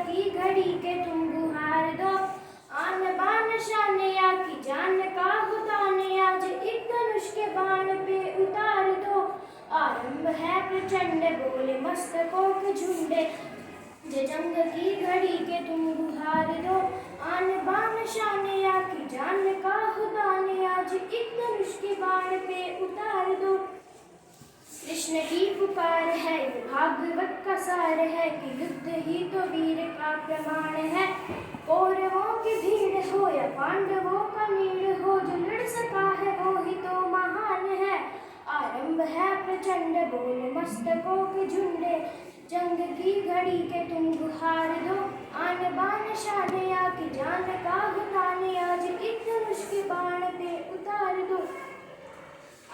की घड़ी के तुम गुहार दो। आन बान शान या की जान का खुदा ने आज एक धनुष के बाण पे उतार दो। आरंभ है प्रचंड बोले मस्तकों के झुंडे, जे जंग की घड़ी के तुम गुहार दो। आन बान शान या की जान का खुदा ने आज एक धनुष के बाण पे उतार दो। कृष्ण की पुकार है भागवत का सार है कि युद्ध ही तो वीर का प्रमाण है। कौरवों की भीड़ हो या पांडवों का नीड़ हो, जो लड़ सका है वो ही तो महान है। आरंभ है प्रचंड बोल मस्तकों के झुंडे, जंग की घड़ी के तुम गुहार दो। आन बान शान या की जान का खुदा ने आज एक धनुष के बाण पे उतार दो।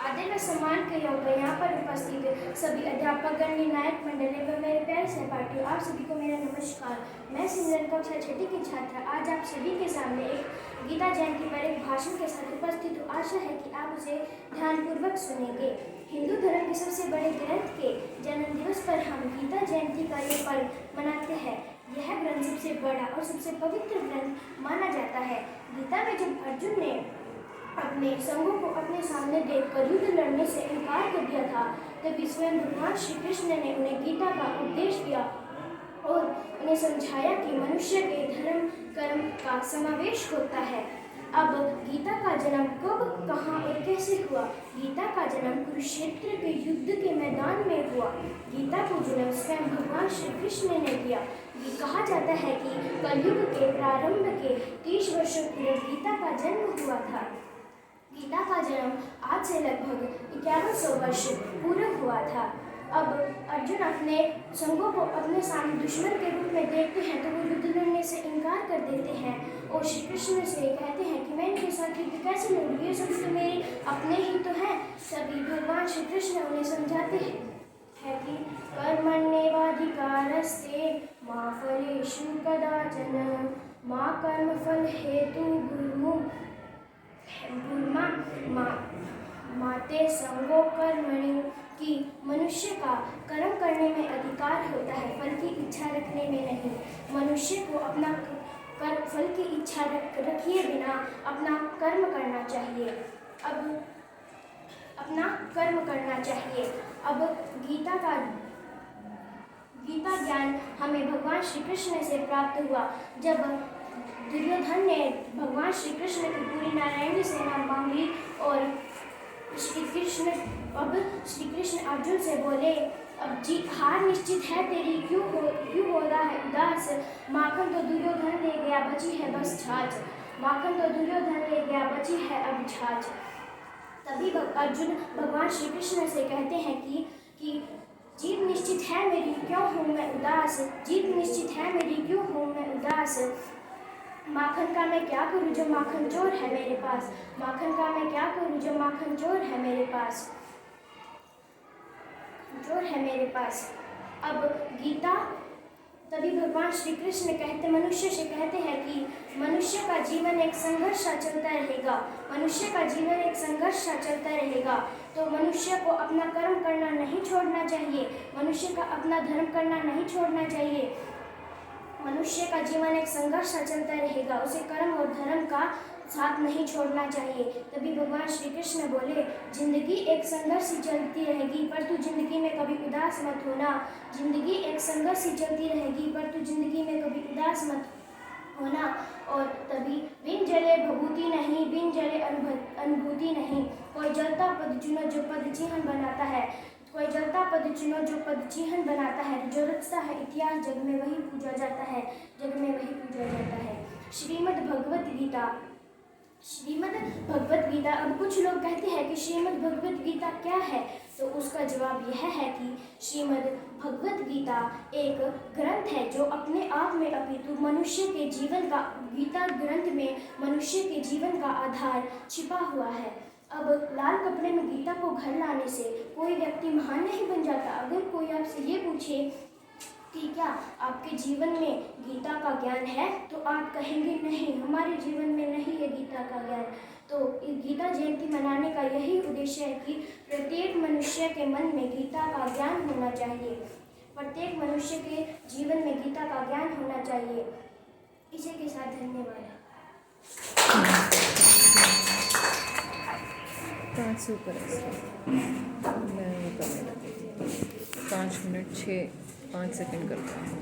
आदर व सम्मान के योग्य यहाँ पर उपस्थित सभी अध्यापक गण, निर्णायक मंडल एवं मेरे प्यारे सहपाठियों, आप सभी को मेरा नमस्कार। मैं सिमरन कक्षा छठी की छात्रा आज आप सभी के सामने एक गीता जयंती पर एक भाषण के साथ उपस्थित हूँ। आशा है कि आप उसे ध्यानपूर्वक सुनेंगे। हिंदू धर्म के सबसे बड़े ग्रंथ के जन्म दिवस पर हम गीता जयंती का ये पर्व मनाते हैं। यह ग्रंथ सबसे बड़ा और सबसे पवित्र ग्रंथ माना जाता है। गीता में जब अर्जुन ने अपने संगों को अपने सामने देखकर युद्ध लड़ने से इनकार कर दिया था, तब स्वयं भगवान श्री कृष्ण ने उन्हें गीता का उपदेश दिया और उन्हें समझाया कि मनुष्य के धर्म कर्म का समावेश होता है। अब गीता का जन्म कब, कहाँ और कैसे हुआ? गीता का जन्म कुरुक्षेत्र के युद्ध के मैदान में हुआ। गीता को जन्म स्वयं भगवान श्री कृष्ण ने दिया। ये कहा जाता है कि कलयुग के प्रारंभ के 30 वर्षों पूर्व गीता का जन्म हुआ था। गीता का जन्म आज से लगभग 1100 वर्ष पूर्व हुआ था। अब अर्जुन अपने संगों को अपने सामने दुश्मन के रूप में देखते हैं तो वो युद्ध लड़ने से इनकार कर देते हैं और श्री कृष्ण से कहते हैं कि मैं इनके साथ युद्ध कैसे लड़ूं, ये सभी तो मेरे अपने ही तो हैं। तभी भगवान श्री कृष्ण उन्हें समझाते हैं कि कर्मण्येवाधिकारस्ते मा फलेषु कदाचन मा कर्मफल हेतु माते संगो कर्मणि, कि मनुष्य का कर्म करने में अधिकार होता है, फल की इच्छा रखने में नहीं। मनुष्य को अपना फल की इच्छा रखिए बिना अपना कर्म करना चाहिए। अपना कर्म करना चाहिए। अब गीता ज्ञान हमें भगवान श्री कृष्ण से प्राप्त हुआ। जब दुर्योधन ने भगवान श्री कृष्ण की पूरी नारायणी सेना मांग ली और श्री कृष्ण अर्जुन से बोले, अब जीत हार निश्चित है तेरी, क्यों हो रहा है उदास? माखन तो दुर्योधन ले गया, बची है बस छाछ। माखन तो दुर्योधन ले गया, बची है अब छाछ। तभी अर्जुन भगवान श्री कृष्ण से कहते हैं कि जीत निश्चित है मेरी, क्यों हूँ मैं उदास? जीत निश्चित है मेरी, क्यों हूँ मैं उदास? माखन का मैं क्या करूँ जो माखन चोर है मेरे पास? माखन का मैं क्या करूँ जो माखन चोर है मेरे पास? अब गीता तभी भगवान श्री कृष्ण मनुष्य से कहते हैं कि मनुष्य का जीवन एक संघर्ष सा चलता रहेगा। मनुष्य का जीवन एक संघर्ष सा चलता रहेगा, तो मनुष्य को अपना कर्म करना नहीं छोड़ना चाहिए। मनुष्य का अपना धर्म करना नहीं छोड़ना चाहिए। मनुष्य का जीवन एक संघर्ष सा चलता रहेगा, उसे कर्म और धर्म का साथ नहीं छोड़ना चाहिए। तभी भगवान श्री कृष्ण बोले, जिंदगी एक संघर्ष ही चलती रहेगी, पर तू जिंदगी में कभी उदास मत होना। जिंदगी एक संघर्ष ही चलती रहेगी, पर तू जिंदगी में कभी उदास मत होना। और तभी बिन जले भभूति नहीं, बिन जले अनुभूति नहीं। कोई जलता पद चुनो जो पद चिन्ह बनाता है, कोई जलता पद चुनो जो पद चिन्ह बनाता है। जो रचता है इतिहास जग में वही पूजा जाता है, जग में वही पूजा जाता है। श्रीमद् भगवत गीता। अब कुछ लोग कहते हैं कि श्रीमद् भगवत गीता क्या है, तो उसका जवाब यह है कि श्रीमद् भगवत गीता एक ग्रंथ है जो अपने आप में अपितु मनुष्य के जीवन का, गीता ग्रंथ में मनुष्य के जीवन का आधार छिपा हुआ है। अब लाल कपड़े में गीता को घर लाने से कोई व्यक्ति महान नहीं बन जाता। अगर कोई आपसे ये पूछे कि क्या आपके जीवन में गीता का ज्ञान है, तो आप कहेंगे नहीं, हमारे जीवन में नहीं है गीता का ज्ञान। तो गीता जयंती मनाने का यही उद्देश्य है कि प्रत्येक मनुष्य के मन में गीता का ज्ञान होना चाहिए। प्रत्येक मनुष्य के जीवन में गीता का ज्ञान होना चाहिए। इसी के साथ धन्यवाद। 5 से ऊपर मैं वो करने लगी 5 मिनट 5 सेकंड करता हूँ।